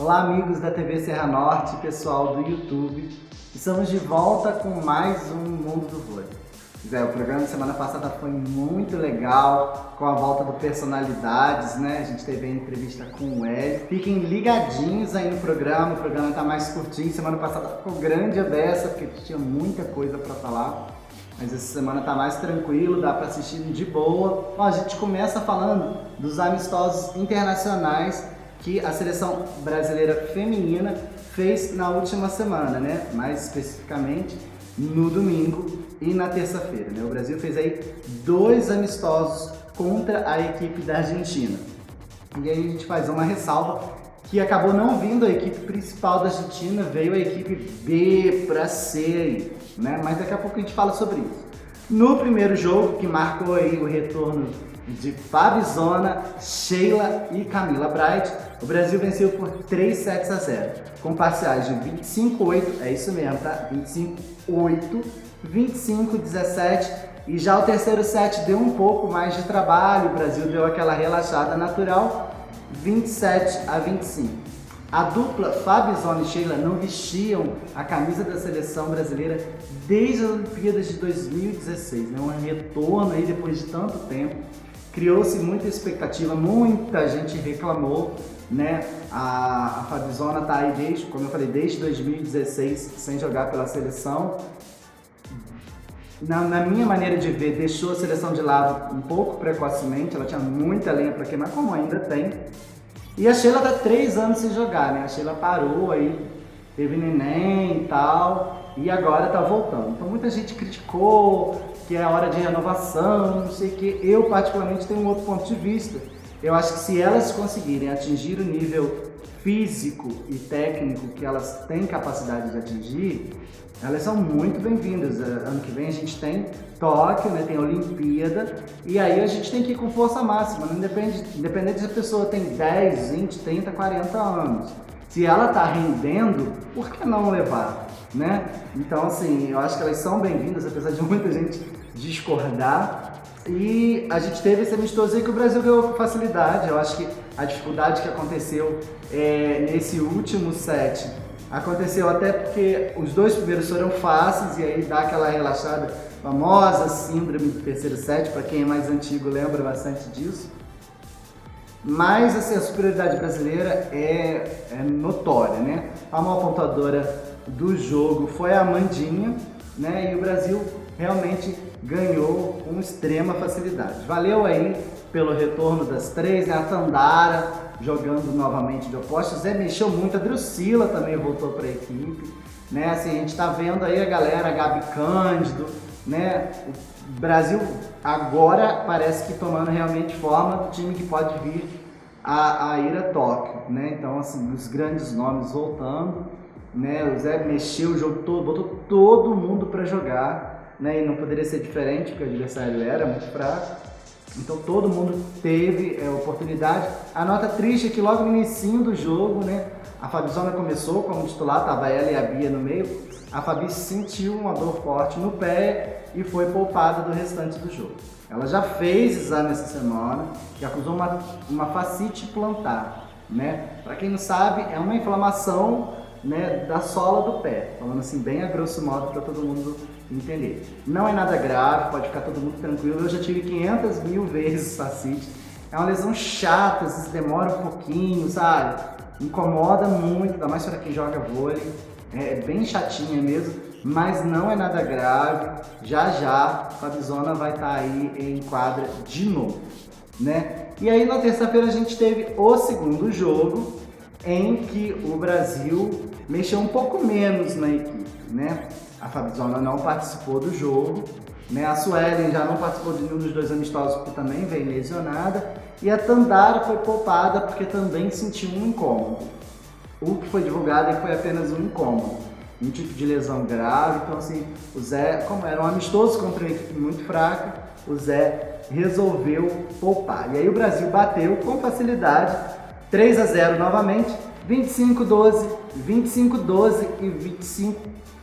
Olá amigos da TV Serra Norte, pessoal do YouTube. Estamos de volta com mais um Mundo do Vôlei. Zé, o programa da semana passada foi muito legal, com a volta do Personalidades, né? A gente teve a entrevista com o Hélio. Fiquem ligadinhos aí no programa, o programa tá mais curtinho. Semana passada ficou grande a beça, porque tinha muita coisa para falar. Mas essa semana tá mais tranquilo, dá para assistir de boa. Bom, a gente começa falando dos amistosos internacionais que a seleção brasileira feminina fez na última semana, né? Mais especificamente no domingo e na terça-feira, né? O Brasil fez aí 2 amistosos contra a equipe da Argentina. E aí a gente faz uma ressalva que acabou não vindo a equipe principal da Argentina, veio a equipe B para C, né? Mas daqui a pouco a gente fala sobre isso. No primeiro jogo, que marcou aí o retorno de Fabizona, Sheila e Camila Bright, o Brasil venceu por 3-0, com parciais de 25-8, é isso mesmo, tá? 25-8, 25-17, e já o terceiro set deu um pouco mais de trabalho, o Brasil deu aquela relaxada natural, 27-25. A dupla Fabizona e Sheila não vestiam a camisa da seleção brasileira desde as Olimpíadas de 2016, né? Um retorno aí depois de tanto tempo. Criou-se muita expectativa, muita gente reclamou, né? A Fabizona tá aí desde, como eu falei, desde 2016 sem jogar pela seleção. Na minha maneira de ver, deixou a seleção de lado um pouco precocemente, ela tinha muita lenha para queimar, como ainda tem. E a Sheila tá 3 anos sem jogar, né? A Sheila parou aí, teve neném e tal, e agora tá voltando. Então muita gente criticou que é a hora de renovação, não sei o que. Eu particularmente tenho um outro ponto de vista. Eu acho que se elas conseguirem atingir o nível físico e técnico que elas têm capacidade de atingir, elas são muito bem-vindas. Ano que vem a gente tem Tóquio, né? Tem Olimpíada, e aí a gente tem que ir com força máxima, não independente se a pessoa tem 10, 20, 30, 40 anos. Se ela está rendendo, por que não levar, né? Então, assim, eu acho que elas são bem-vindas, apesar de muita gente discordar. E a gente teve esse amistoso aí que o Brasil ganhou com facilidade. Eu acho que a dificuldade que aconteceu nesse último set aconteceu até porque os 2 primeiros foram fáceis e aí dá aquela relaxada, famosa síndrome do terceiro set, para quem é mais antigo lembra bastante disso. Mas assim, a superioridade brasileira é notória, né? A maior pontuadora do jogo foi a Amandinha, né? E o Brasil realmente ganhou com extrema facilidade. Valeu aí pelo retorno das 3, né? A Tandara jogando novamente de opostos, Zé mexeu muito, a Drusila também voltou para a equipe, né? Assim, a gente tá vendo aí a galera, a Gabi Cândido, né? O Brasil agora parece que tomando realmente forma do time que pode vir a ir a Tóquio, né? Então, assim, os grandes nomes voltando, né? O Zé mexeu o jogo todo, botou todo mundo para jogar, né? E não poderia ser diferente, porque o adversário era muito fraco. Então todo mundo teve oportunidade. A nota triste é que logo no início do jogo, né, a Fabizona começou como titular, estava ela e a Bia no meio. A Fabi sentiu uma dor forte no pé e foi poupada do restante do jogo. Ela já fez exame essa semana e acusou uma fascite plantar, né? Para quem não sabe, é uma inflamação, né, da sola do pé, falando assim bem a grosso modo para todo mundo entender. Não é nada grave, pode ficar todo mundo tranquilo. Eu já tive 500 mil vezes fascite. É uma lesão chata, às vezes demora um pouquinho, sabe? Incomoda muito, ainda mais para quem joga vôlei. É bem chatinha mesmo, mas não é nada grave. Já a Fabizona vai estar aí em quadra de novo, né? E aí na terça-feira a gente teve o segundo jogo, em que o Brasil mexeu um pouco menos na equipe, né? A Fabizona não participou do jogo, né? A Suelen já não participou de nenhum dos 2 amistosos porque também veio lesionada, e a Tandara foi poupada porque também sentiu um incômodo. O que foi divulgado é que foi apenas um incômodo, um tipo de lesão grave. Então assim, o Zé, como era um amistoso contra uma equipe muito fraca, o Zé resolveu poupar. E aí o Brasil bateu com facilidade, 3-0 novamente, 25-12, 25-12 e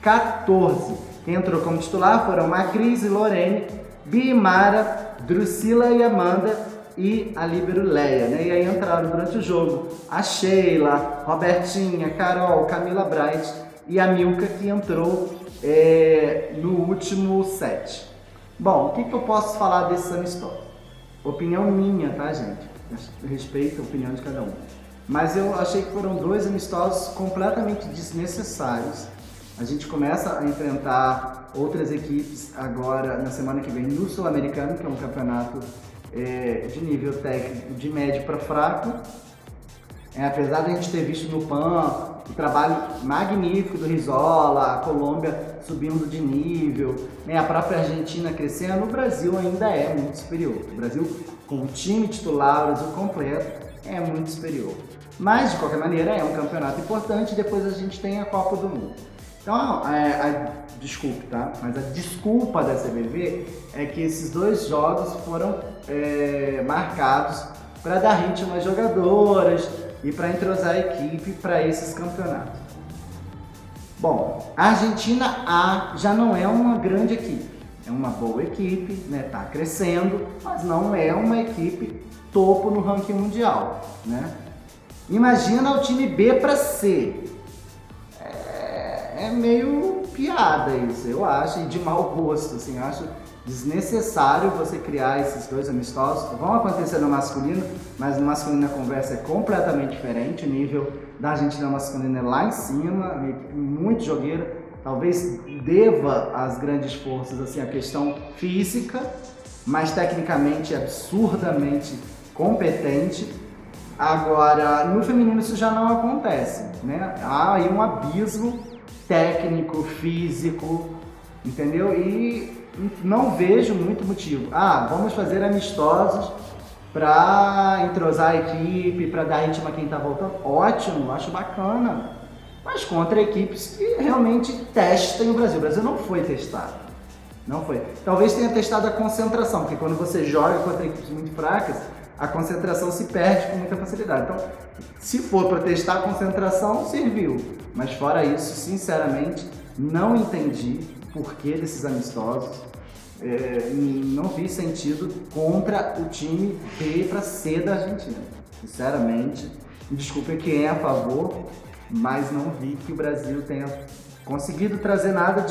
25-14. Quem entrou como titular foram Macris e Lorene, Bia e Mara, Drusila e Amanda, e a líbero Leia, né? E aí entraram durante o jogo a Sheila, Robertinha, Carol, Camila Bright e a Milka, que entrou no último set. Bom, o que eu posso falar desses amistosos? Opinião minha, tá, gente? Respeito a opinião de cada um. Mas eu achei que foram 2 amistosos completamente desnecessários. A gente começa a enfrentar outras equipes agora na semana que vem no Sul-Americano, que é um campeonato de nível técnico de médio para fraco. Apesar de a gente ter visto no PAN o trabalho magnífico do Rizola, a Colômbia subindo de nível, né, a própria Argentina crescendo, o Brasil ainda é muito superior. O Brasil, com o time titular, o Brasil completo, é muito superior. Mas, de qualquer maneira, é um campeonato importante e depois a gente tem a Copa do Mundo. Então, desculpe, tá? Mas a desculpa da CBV é que esses 2 jogos foram marcados para dar ritmo às jogadoras e para entrosar a equipe para esses campeonatos. Bom, a Argentina A já não é uma grande equipe, é uma boa equipe, né? Tá crescendo, mas não é uma equipe topo no ranking mundial, né? Imagina o time B para C. É meio piada isso, eu acho, e de mau gosto, assim, eu acho desnecessário você criar esses 2 amistosos. Vão acontecer no masculino, mas no masculino a conversa é completamente diferente, o nível da Argentina masculina é lá em cima, uma equipe muito jogueira, talvez deva às grandes forças assim, a questão física, mas tecnicamente absurdamente competente. Agora, no feminino isso já não acontece, né? Há aí um abismo técnico, físico, entendeu? E não vejo muito motivo. Vamos fazer amistosos para entrosar a equipe, para dar ritmo a quem está voltando. Ótimo, acho bacana. Mas contra equipes que realmente testem o Brasil. O Brasil não foi testado. Não foi. Talvez tenha testado a concentração, porque quando você joga contra equipes muito fracas, a concentração se perde com muita facilidade. Então, se for para testar a concentração, serviu. Mas fora isso, sinceramente, não entendi o porquê desses amistosos. Não vi sentido contra o time B para C da Argentina. Sinceramente, me desculpe quem é a favor, mas não vi que o Brasil tenha conseguido trazer nada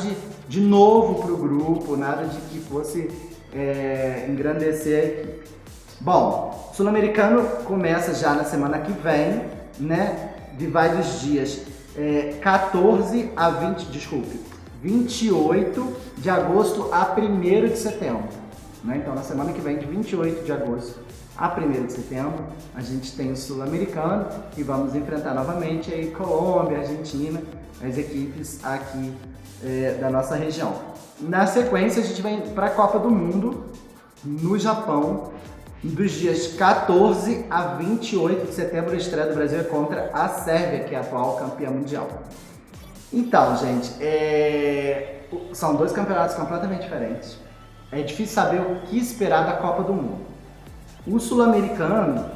de novo para o grupo, nada de que fosse engrandecer a equipe. Bom, o Sul-Americano começa já na semana que vem, né? Vai dos dias 28 de agosto a 1º de setembro. Né? Então, na semana que vem, de 28 de agosto a 1º de setembro, a gente tem o Sul-Americano e vamos enfrentar novamente aí Colômbia, Argentina, as equipes aqui da nossa região. Na sequência, a gente vem para a Copa do Mundo no Japão, dos dias 14 a 28 de setembro. A estreia do Brasil é contra a Sérvia, que é a atual campeã mundial. Então, gente, são 2 campeonatos completamente diferentes. É difícil saber o que esperar da Copa do Mundo. O Sul-Americano,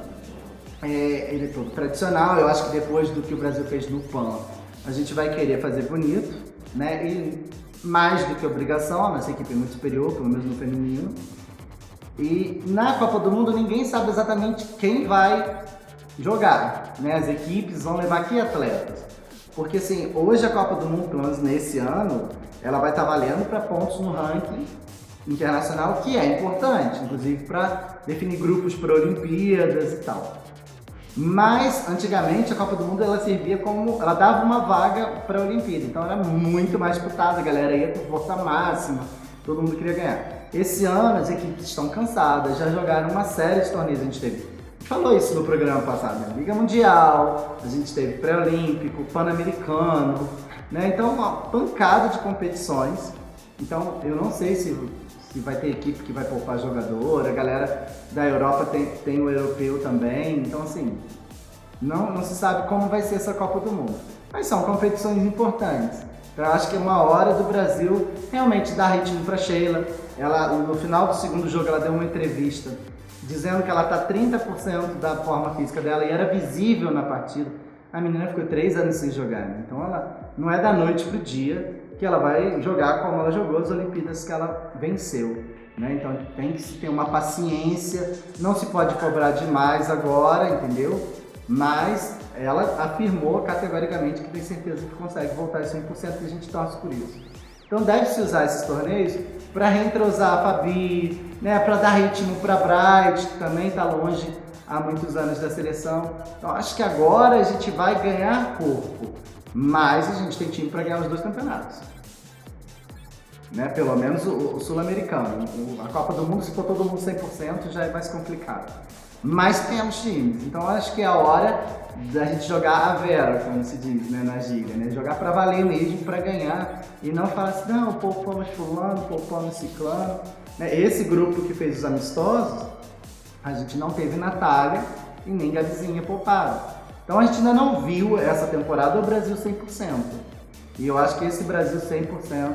ele é todo tradicional. Eu acho que depois do que o Brasil fez no PAN, a gente vai querer fazer bonito, né? E mais do que obrigação, nossa equipe é muito superior, pelo menos no feminino. E na Copa do Mundo ninguém sabe exatamente quem vai jogar, né? As equipes vão levar que atletas. Porque assim, hoje a Copa do Mundo, pelo menos nesse ano, ela vai estar valendo para pontos no ranking internacional, que é importante, inclusive para definir grupos para Olimpíadas e tal. Mas antigamente a Copa do Mundo ela servia como, ela dava uma vaga para a Olimpíada, então era muito mais disputada, a galera ia por força máxima, todo mundo queria ganhar. Esse ano as equipes estão cansadas, já jogaram uma série de torneios, a gente falou isso no programa passado, né? Liga Mundial, a gente teve Pré-Olímpico, Pan-Americano, né? Então uma pancada de competições. Então eu não sei se vai ter equipe que vai poupar jogador, a galera da Europa tem o europeu também, então assim, não se sabe como vai ser essa Copa do Mundo. Mas são competições importantes. Então eu acho que é uma hora do Brasil realmente dar ritmo para Sheila. Ela, no final do segundo jogo, ela deu uma entrevista dizendo que ela está 30% da forma física dela e era visível na partida. A menina ficou 3 anos sem jogar, né? Então ela não é da noite pro dia. que ela vai jogar como ela jogou as Olimpíadas que ela venceu, né? Então tem que ter uma paciência, não se pode cobrar demais agora, entendeu? Mas ela afirmou categoricamente que tem certeza que consegue voltar a 100% e a gente torce por isso. Então deve-se usar esses torneios para reentrosar a Fabi, né? Para dar ritmo para a Bright, que também está longe há muitos anos da seleção. Então acho que agora a gente vai ganhar corpo, mas a gente tem time para ganhar os 2 campeonatos. Né? Pelo menos o sul-americano. A Copa do Mundo, se for todo mundo 100%, já é mais complicado. Mas temos times, então acho que é a hora da gente jogar a vera, como se diz, né, na gíria, né? Jogar pra valer mesmo, pra ganhar, e não falar assim, não, poupamos fulano, poupamos ciclano. Né? Esse grupo que fez os amistosos, a gente não teve Natália e nem Gabizinha poupada. Então a gente ainda não viu essa temporada o Brasil 100%. E eu acho que esse Brasil 100%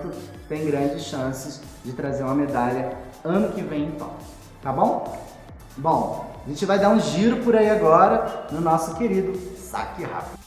tem grandes chances de trazer uma medalha ano que vem em Tóquio, tá bom? Bom, a gente vai dar um giro por aí agora no nosso querido Saque Rápido.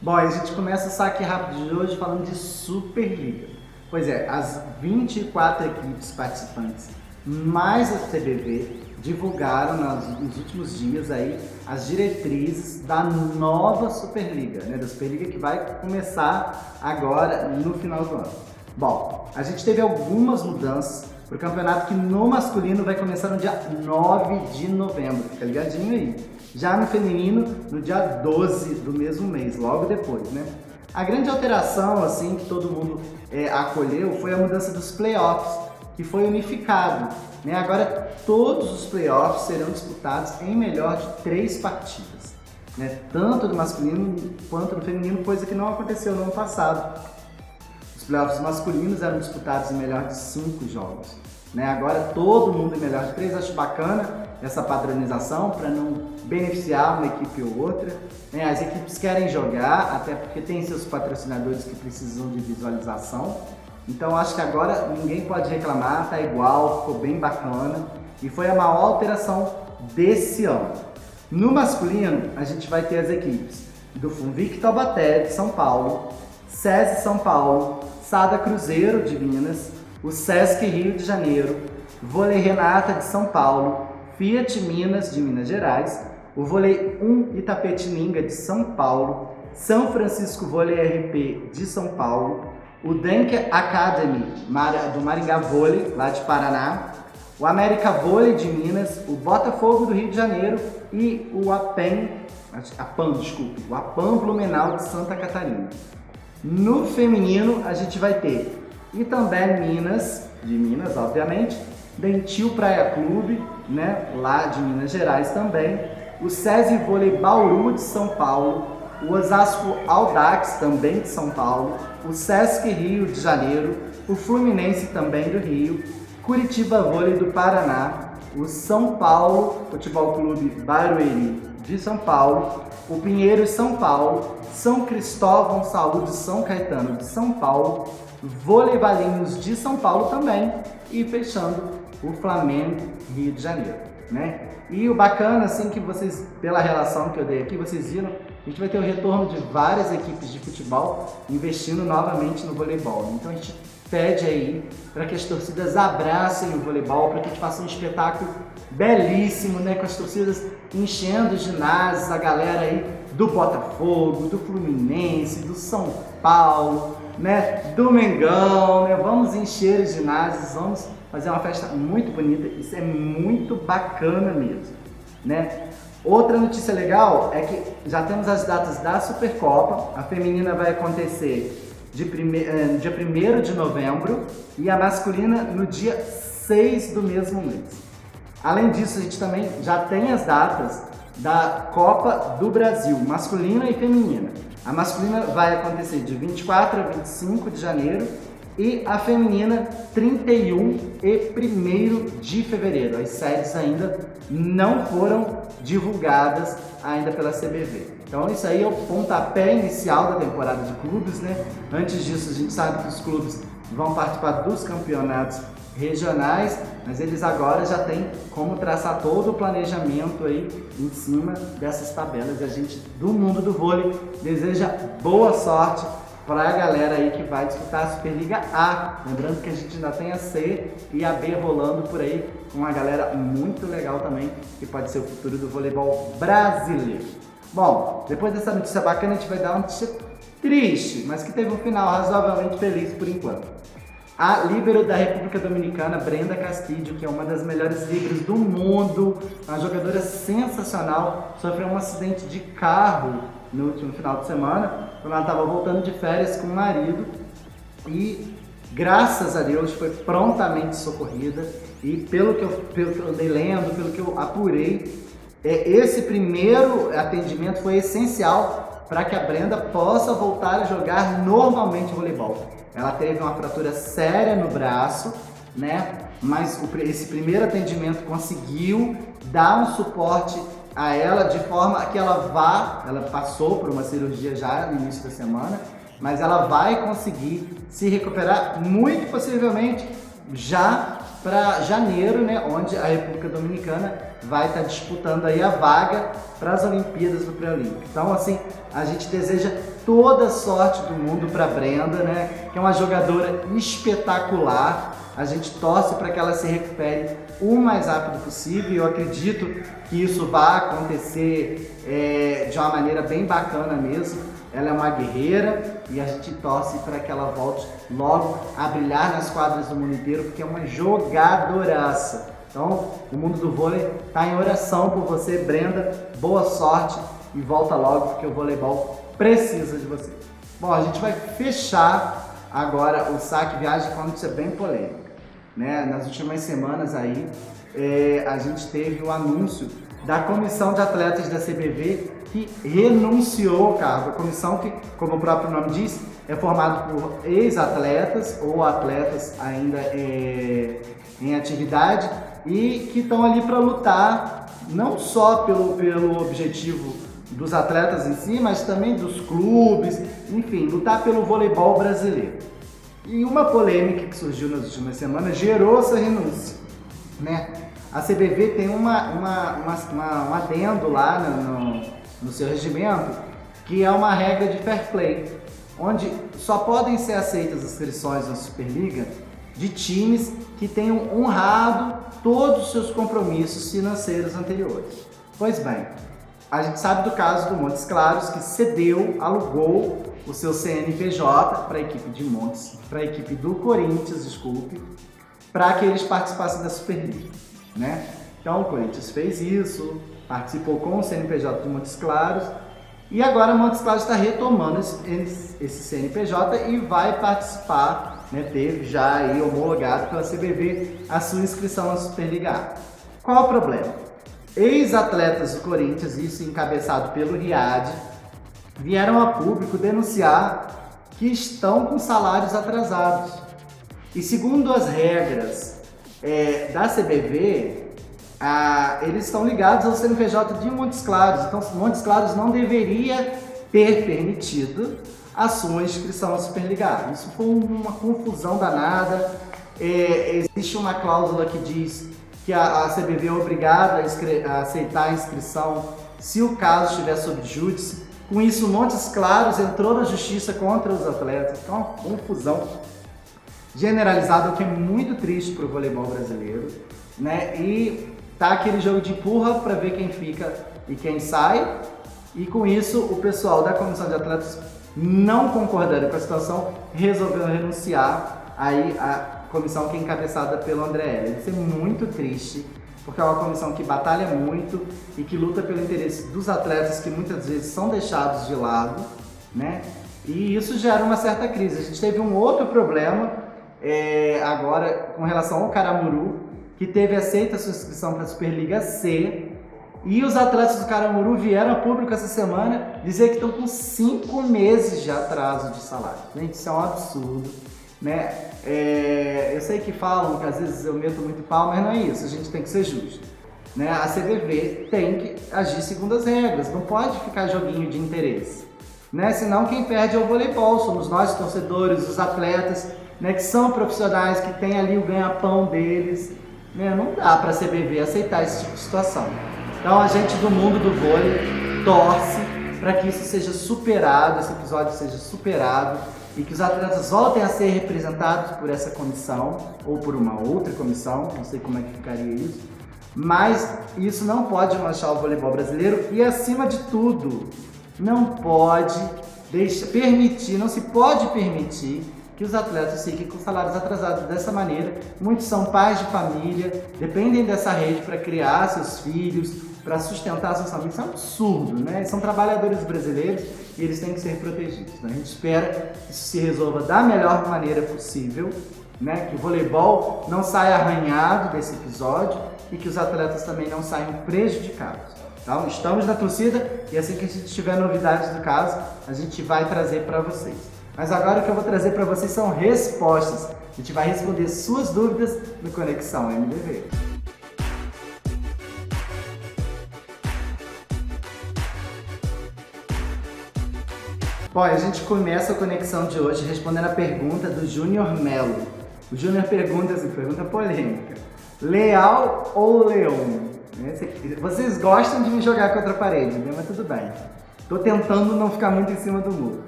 Bom, a gente começa o Saque Rápido de hoje falando de Superliga. Pois é, as 24 equipes participantes mais a CBV divulgaram nos últimos dias aí as diretrizes da nova Superliga, né? Da Superliga que vai começar agora no final do ano. Bom, a gente teve algumas mudanças para o campeonato que no masculino vai começar no dia 9 de novembro, fica ligadinho aí. Já no feminino, no dia 12 do mesmo mês, logo depois, né? A grande alteração, assim, que todo mundo acolheu foi a mudança dos playoffs, que foi unificado, né? Agora todos os playoffs serão disputados em melhor de 3 partidas, né? Tanto do masculino quanto do feminino, coisa que não aconteceu no ano passado. Os playoffs masculinos eram disputados em melhor de 5 jogos, né? Agora todo mundo em melhor de 3, acho bacana essa padronização para não beneficiar uma equipe ou outra, né? As equipes querem jogar, até porque tem seus patrocinadores que precisam de visualização. Então acho que agora ninguém pode reclamar, tá igual, ficou bem bacana e foi a maior alteração desse ano. No masculino, a gente vai ter as equipes do Funvic Taubaté de São Paulo, SESI São Paulo, Sada Cruzeiro de Minas, o Sesc Rio de Janeiro, Vôlei Renata de São Paulo, Fiat Minas de Minas Gerais, o Vôlei 1 Itapetininga de São Paulo, São Francisco Vôlei RP de São Paulo, o Denk Academy do Maringá Vôlei, lá de Paraná, o América Vôlei de Minas, o Botafogo do Rio de Janeiro e o o APAM Blumenau de Santa Catarina. No feminino, a gente vai ter Itambé Minas, de Minas, obviamente, Dentil Praia Clube, né, lá de Minas Gerais também, o SESI Vôlei Bauru de São Paulo, o Osasco Audax, também de São Paulo, o Sesc Rio de Janeiro, o Fluminense também do Rio, Curitiba Vôlei do Paraná, o São Paulo Futebol Clube Barueri de São Paulo, o Pinheiros São Paulo, São Cristóvão Saúde São Caetano de São Paulo, Vôlei Valinhos de São Paulo também e fechando o Flamengo Rio de Janeiro, né? E o bacana, assim, que vocês, pela relação que eu dei aqui, vocês viram, a gente vai ter o retorno de várias equipes de futebol investindo novamente no voleibol. Então a gente pede aí para que as torcidas abracem o voleibol, para que a gente faça um espetáculo belíssimo, né? Com as torcidas enchendo os ginásios, a galera aí do Botafogo, do Fluminense, do São Paulo, né? Do Mengão, né? Vamos encher os ginásios, vamos fazer uma festa muito bonita, isso é muito bacana mesmo, né? Outra notícia legal é que já temos as datas da Supercopa, a feminina vai acontecer dia 1º de novembro e a masculina no dia 6 do mesmo mês. Além disso, a gente também já tem as datas da Copa do Brasil, masculina e feminina. A masculina vai acontecer de 24 a 25 de janeiro e a feminina 31 e 1º de fevereiro. As sedes ainda não foram divulgadas ainda pela CBV. Então isso aí é o pontapé inicial da temporada de clubes, né? Antes disso, a gente sabe que os clubes vão participar dos campeonatos regionais, mas eles agora já têm como traçar todo o planejamento aí em cima dessas tabelas. E a gente do mundo do vôlei deseja boa sorte para a galera aí que vai disputar a Superliga A. Lembrando que a gente ainda tem a C e a B rolando por aí, com uma galera muito legal também, que pode ser o futuro do voleibol brasileiro. Bom, depois dessa notícia bacana, a gente vai dar uma notícia triste, mas que teve um final razoavelmente feliz por enquanto. A líbero da República Dominicana, Brenda Castillo, que é uma das melhores líberos do mundo, uma jogadora sensacional, sofreu um acidente de carro no último final de semana, quando ela estava voltando de férias com o marido, e graças a Deus foi prontamente socorrida. E pelo que eu andei lendo, pelo que eu apurei, esse primeiro atendimento foi essencial para que a Brenda possa voltar a jogar normalmente voleibol. Ela teve uma fratura séria no braço, né? Mas esse primeiro atendimento conseguiu dar um suporte a ela de forma que ela passou por uma cirurgia já no início da semana, mas ela vai conseguir se recuperar muito possivelmente já para janeiro, né? Onde a República Dominicana vai estar disputando aí a vaga para as Olimpíadas do Pré-Olímpico. Então, assim, a gente deseja toda a sorte do mundo para Brenda, né? Que é uma jogadora espetacular. A gente torce para que ela se recupere o mais rápido possível. Eu acredito que isso vai acontecer de uma maneira bem bacana mesmo. Ela é uma guerreira e a gente torce para que ela volte logo a brilhar nas quadras do mundo inteiro, porque é uma jogadoraça. Então, o mundo do vôlei está em oração por você, Brenda. Boa sorte e volta logo, porque o voleibol precisa de você. Bom, a gente vai fechar agora o Saque Viagem com uma notícia bem polêmica, né? Nas últimas semanas aí, a gente teve o anúncio da comissão de atletas da CBV que renunciou ao cargo. A comissão que, como o próprio nome diz, é formada por ex-atletas ou atletas ainda em atividade e que estão ali para lutar não só pelo objetivo dos atletas em si, mas também dos clubes, enfim, lutar pelo voleibol brasileiro. E uma polêmica que surgiu nas últimas semanas gerou essa renúncia, né? A CBV tem um adendo lá no seu regimento, que é uma regra de fair play, onde só podem ser aceitas inscrições na Superliga de times que tenham honrado todos os seus compromissos financeiros anteriores. Pois bem, a gente sabe do caso do Montes Claros, que alugou o seu CNPJ para a equipe de Montes, para a equipe do Corinthians, desculpe, para que eles participassem da Superliga, né? Então o Corinthians fez isso, participou com o CNPJ do Montes Claros, e agora o Montes Claros está retomando esse CNPJ e vai participar, né? Teve já aí homologado pela CBV a sua inscrição na Superliga A. Qual o problema? Ex-atletas do Corinthians, isso encabeçado pelo Riad, vieram a público denunciar que estão com salários atrasados. E segundo as regras da CBV, eles estão ligados ao CNPJ de Montes Claros. Então, Montes Claros não deveria ter permitido a sua inscrição na Superliga A. Isso foi uma confusão danada. Existe uma cláusula que diz que a CBV é obrigada a aceitar a inscrição se o caso estiver sob júdice. Com isso, Montes Claros entrou na justiça contra os atletas. Então, uma confusão generalizada, o que é muito triste para o voleibol brasileiro, né? E tá aquele jogo de empurra para ver quem fica e quem sai. E com isso, o pessoal da comissão de atletas, não concordando com a situação, resolveu renunciar aí a comissão que é encabeçada pelo André Heller. Isso é muito triste, porque é uma comissão que batalha muito e que luta pelo interesse dos atletas, que muitas vezes são deixados de lado, né? E isso gera uma certa crise. A gente teve um outro problema agora com relação ao Caramuru, que teve aceita a sua inscrição para a Superliga C, e os atletas do Caramuru vieram a público essa semana dizer que estão com 5 meses de atraso de salário. Gente, isso é um absurdo, né? Eu sei que falam que às vezes eu meto muito pau, mas não é isso, a gente tem que ser justo. né, a CBV tem que agir segundo as regras, não pode ficar joguinho de interesse, né? Senão quem perde é o voleibol, somos nós torcedores, os atletas, né, que são profissionais, que têm ali o ganha-pão deles, né? Não dá para a CBV aceitar esse tipo de situação. Então a gente do mundo do vôlei torce para que isso seja superado, esse episódio seja superado e que os atletas voltem a ser representados por essa comissão ou por uma outra comissão, não sei como é que ficaria isso, mas isso não pode manchar o voleibol brasileiro e, acima de tudo, não se pode permitir que os atletas fiquem com salários atrasados dessa maneira. Muitos são pais de família, dependem dessa rede para criar seus filhos, para sustentar suas famílias. Isso é um absurdo, né? São trabalhadores brasileiros e eles têm que ser protegidos, né? A gente espera que isso se resolva da melhor maneira possível, né? Que o voleibol não saia arranhado desse episódio e que os atletas também não saiam prejudicados. Então, estamos na torcida e assim que a gente tiver novidades do caso, a gente vai trazer para vocês. Mas agora o que eu vou trazer para vocês são respostas. A gente vai responder suas dúvidas no Conexão MDV. Bom, a gente começa a conexão de hoje respondendo a pergunta do Júnior Melo. O Júnior pergunta assim, pergunta polêmica. Leal ou Leão? Vocês gostam de me jogar contra a parede, né? Mas tudo bem. Estou tentando não ficar muito em cima do muro.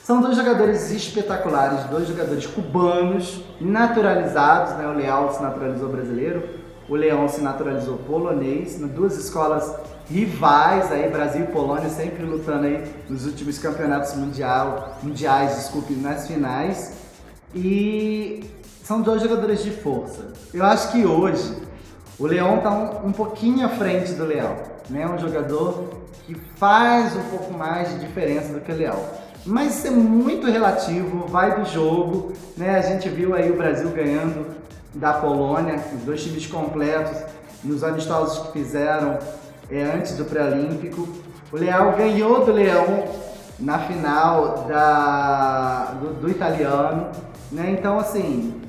São dois jogadores espetaculares, dois jogadores cubanos, naturalizados, né? O Leal se naturalizou brasileiro, o Leão se naturalizou polonês, duas escolas rivais, aí, Brasil e Polônia sempre lutando aí nos últimos campeonatos mundiais, nas finais. E são dois jogadores de força. Eu acho que hoje o Leão está um pouquinho à frente do Leal, né? Um jogador que faz um pouco mais de diferença do que o Leal. Mas isso é muito relativo, vai do jogo, né? A gente viu aí o Brasil ganhando da Polônia, os dois times completos, nos amistosos que fizeram antes do pré-olímpico. O Leal ganhou do Leão na final do italiano, né? Então, assim,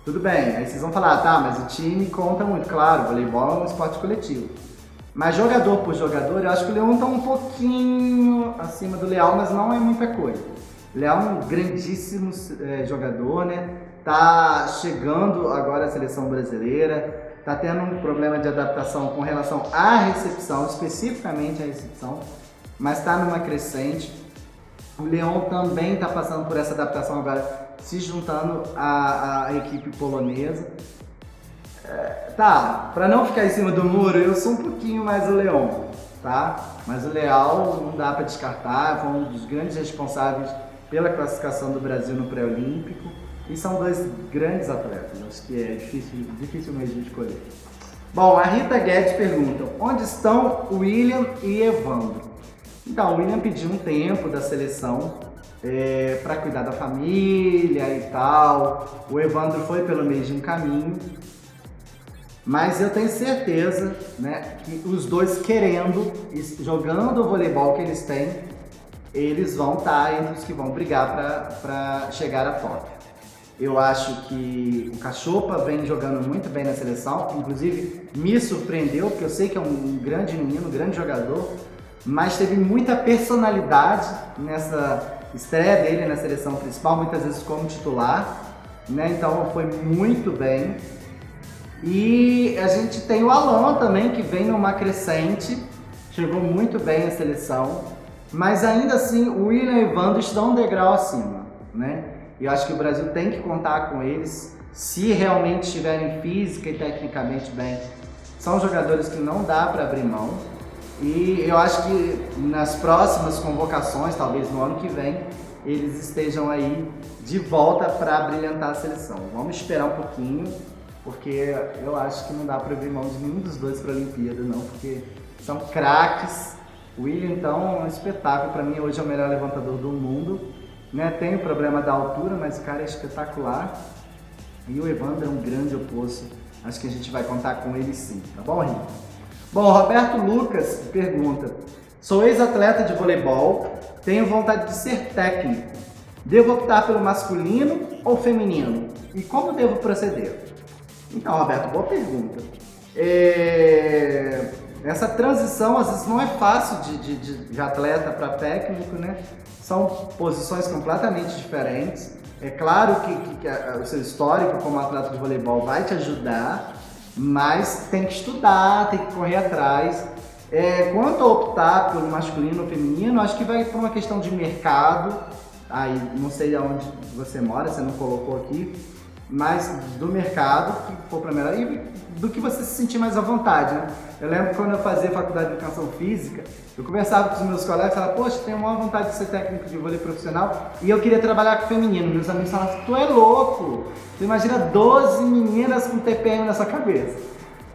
tudo bem. Aí vocês vão falar, tá, mas o time conta muito. Claro, o voleibol é um esporte coletivo. Mas jogador por jogador, eu acho que o Leão está um pouquinho acima do Leal, mas não é muita coisa. O Leal é um grandíssimo jogador, né? Tá chegando agora à seleção brasileira, tá tendo um problema de adaptação com relação à recepção, especificamente à recepção, mas está numa crescente. O Leão também está passando por essa adaptação agora, se juntando à equipe polonesa. Tá, para não ficar em cima do muro, eu sou um pouquinho mais o Leão, tá? Mas o Leal não dá para descartar, foi um dos grandes responsáveis pela classificação do Brasil no pré-olímpico e são dois grandes atletas, acho que é difícil mesmo de escolher. Bom, a Rita Guedes pergunta, onde estão William e Evandro? Então, o William pediu um tempo da seleção para cuidar da família e tal, o Evandro foi pelo mesmo caminho. Mas eu tenho certeza, né, que os dois querendo, jogando o voleibol que eles têm, eles vão estar entre os que vão brigar para chegar a Tóquio. Eu acho que o Cachopa vem jogando muito bem na seleção, inclusive me surpreendeu, porque eu sei que é um grande menino, um grande jogador, mas teve muita personalidade nessa estreia dele na seleção principal, muitas vezes como titular, né, então foi muito bem. E a gente tem o Alan também, que vem numa crescente, chegou muito bem à seleção, mas ainda assim o William e o Evandro estão um degrau acima, né? E eu acho que o Brasil tem que contar com eles, se realmente estiverem física e tecnicamente bem. São jogadores que não dá para abrir mão, e eu acho que nas próximas convocações, talvez no ano que vem, eles estejam aí de volta para brilhantar a seleção. Vamos esperar um pouquinho, porque eu acho que não dá para abrir mão de nenhum dos dois para a Olimpíada, não, porque são craques. O William, então, é um espetáculo. Para mim, hoje é o melhor levantador do mundo, né? Tem o problema da altura, mas o cara é espetacular. E o Evandro é um grande oposto. Acho que a gente vai contar com ele sim, tá bom, Rita? Bom, Roberto Lucas pergunta, sou ex-atleta de voleibol, tenho vontade de ser técnico. Devo optar pelo masculino ou feminino? E como devo proceder? Então, Roberto, boa pergunta. Essa transição às vezes não é fácil de atleta para técnico, né? São posições completamente diferentes. É claro que o seu histórico como atleta de voleibol vai te ajudar, mas tem que estudar, tem que correr atrás. Quanto a optar pelo masculino ou feminino, acho que vai por uma questão de mercado. Aí, não sei aonde você mora, você não colocou aqui, mas do mercado que for para melhor e do que você se sentir mais à vontade, né? Eu lembro que quando eu fazia faculdade de educação física, eu conversava com os meus colegas e falava, poxa, tenho maior vontade de ser técnico de vôlei profissional e eu queria trabalhar com feminino. Meus amigos falavam, tu é louco! Tu imagina 12 meninas com TPM na sua cabeça.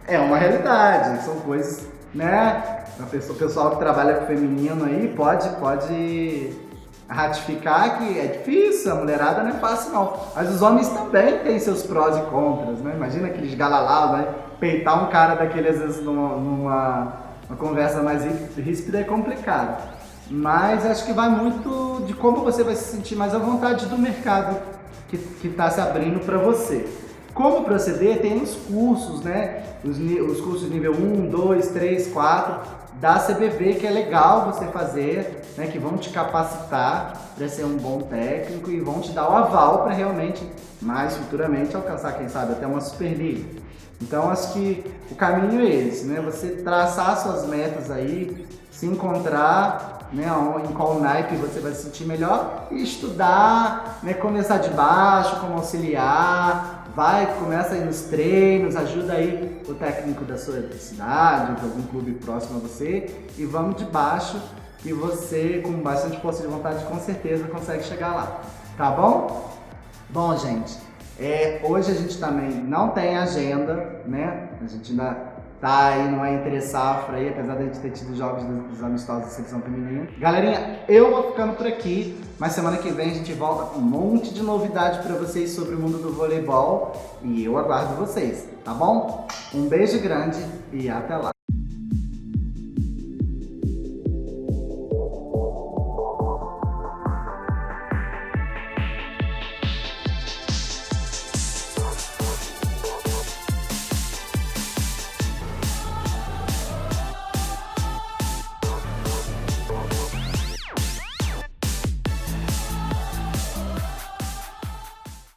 É uma realidade, são coisas, né? O pessoal que trabalha com feminino aí pode ratificar que é difícil, a mulherada não é fácil não. Mas os homens também têm seus prós e contras, né? Imagina aqueles galalaus, né? Peitar um cara daquele às vezes numa conversa mais ríspida é complicado. Mas acho que vai muito de como você vai se sentir mais à vontade do mercado que está se abrindo para você. Como proceder? Tem os cursos, né? Os cursos nível 1, 2, 3, 4 da CBV, que é legal você fazer, né? Que vão te capacitar para ser um bom técnico e vão te dar o aval para realmente, mais futuramente, alcançar, quem sabe, até uma Superliga. Então, acho que o caminho é esse, né? Você traçar suas metas aí, se encontrar, né, em qual naipe você vai se sentir melhor e estudar, né, começar de baixo como auxiliar, começa aí nos treinos, ajuda aí o técnico da sua cidade, de algum clube próximo a você e vamos de baixo e você, com bastante força de vontade, com certeza consegue chegar lá, tá bom? Bom, gente, hoje a gente também não tem agenda, né, a gente ainda tá aí numa entre safra aí, apesar de a gente ter tido jogos dos amistosos da seleção feminina. Galerinha, eu vou ficando por aqui, mas semana que vem a gente volta com um monte de novidade para vocês sobre o mundo do voleibol e eu aguardo vocês, tá bom? Um beijo grande e até lá!